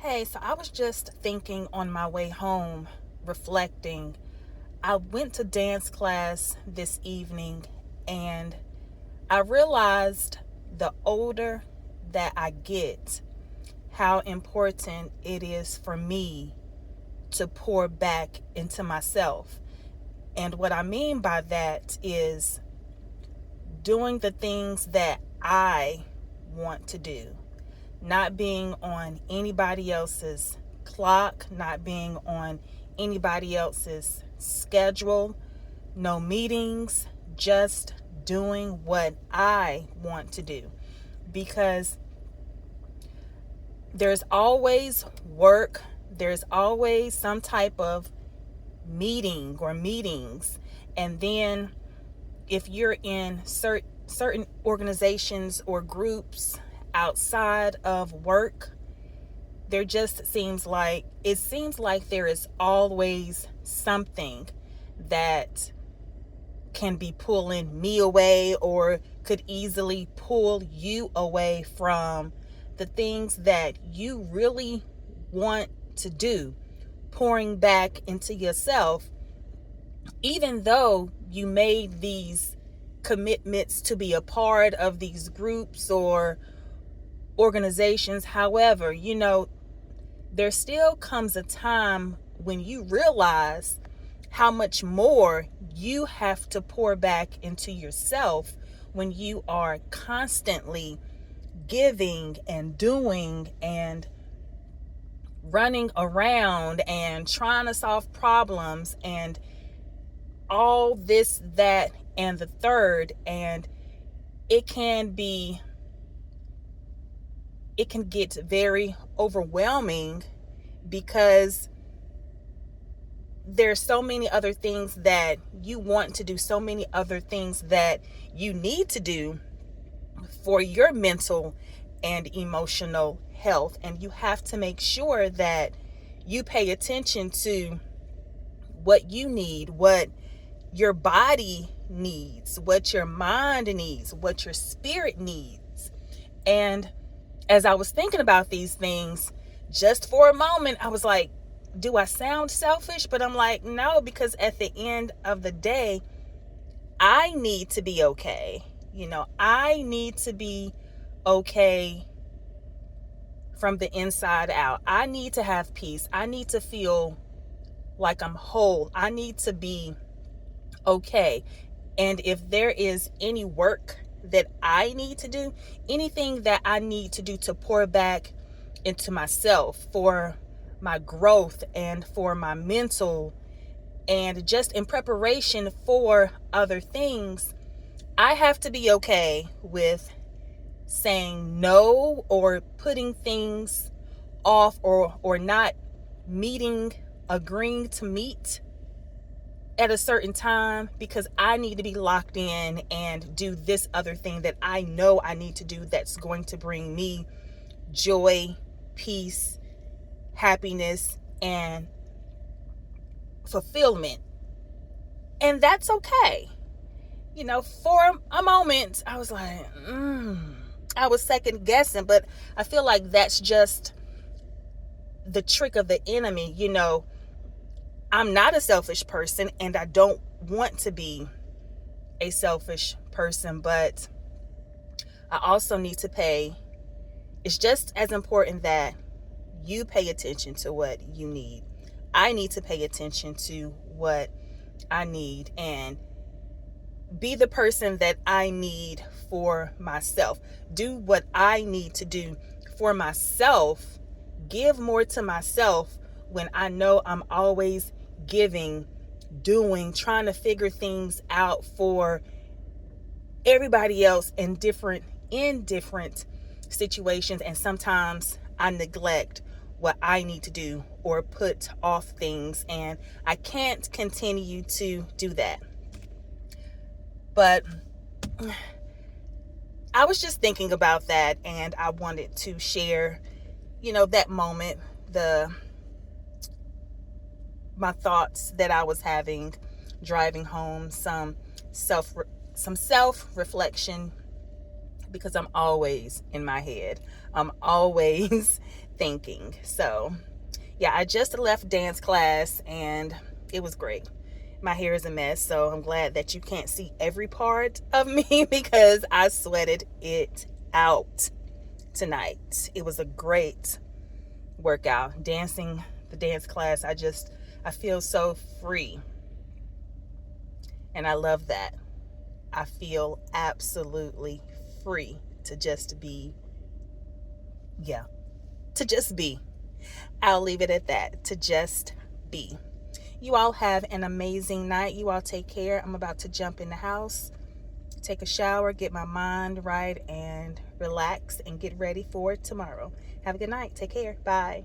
Hey, so I was just thinking on my way home, reflecting. I went to dance class this evening and I realized the older that I get, how important it is for me to pour back into myself. And what I mean by that is doing the things that I want to do, not being on anybody else's clock, not being on anybody else's schedule, no meetings, just doing what I want to do. Because there's always work, there's always some type of meeting or meetings. And then if you're in certain organizations or groups outside of work, there just seems like there is always something that can be pulling me away or could easily pull you away from the things that you really want to do, pouring back into yourself, even though you made these commitments to be a part of these groups or organizations. However, there still comes a time when you realize how much more you have to pour back into yourself when you are constantly giving and doing and running around and trying to solve problems and all this, that, and the third. And it can get very overwhelming because there's so many other things that you want to do, so many other things that you need to do for your mental and emotional health. And you have to make sure that you pay attention to what you need, what your body needs, what your mind needs, what your spirit needs. And as I was thinking about these things, just for a moment, I was like, do I sound selfish? But I'm like, no, because at the end of the day, I need to be okay. I need to be okay from the inside out. I need to have peace. I need to feel like I'm whole. I need to be okay. And if there is any work that I need to do, anything that I need to do to pour back into myself for my growth and for my mental and just in preparation for other things, I have to be okay with saying no or putting things off or not meeting, agreeing to meet at a certain time because I need to be locked in and do this other thing that I know I need to do that's going to bring me joy, peace, happiness, and fulfillment. And that's okay. For a moment, I was like, I was second guessing, but I feel like that's just the trick of the enemy. I'm not a selfish person and I don't want to be a selfish person, but I also need to it's just as important that you pay attention to what you need. I need to pay attention to what I need and be the person that I need for myself. Do what I need to do for myself. Give more to myself when I know I'm always giving, doing, trying to figure things out for everybody else in different situations. And sometimes I neglect what I need to do or put off things, and I can't continue to do that. But I was just thinking about that and I wanted to share, that moment, my thoughts that I was having driving home, some self reflection because I'm always in my head. I'm always thinking. So yeah, I just left dance class and it was great. My hair is a mess, so I'm glad that you can't see every part of me because I sweated it out tonight. It was a great workout. Dancing, the dance class, I feel so free. And I love that. I feel absolutely free to just be, yeah, to just be. I'll leave it at that, to just be. You all have an amazing night. You all take care. I'm about to jump in the house, take a shower, get my mind right, and relax and get ready for tomorrow. Have a good night. Take care. Bye.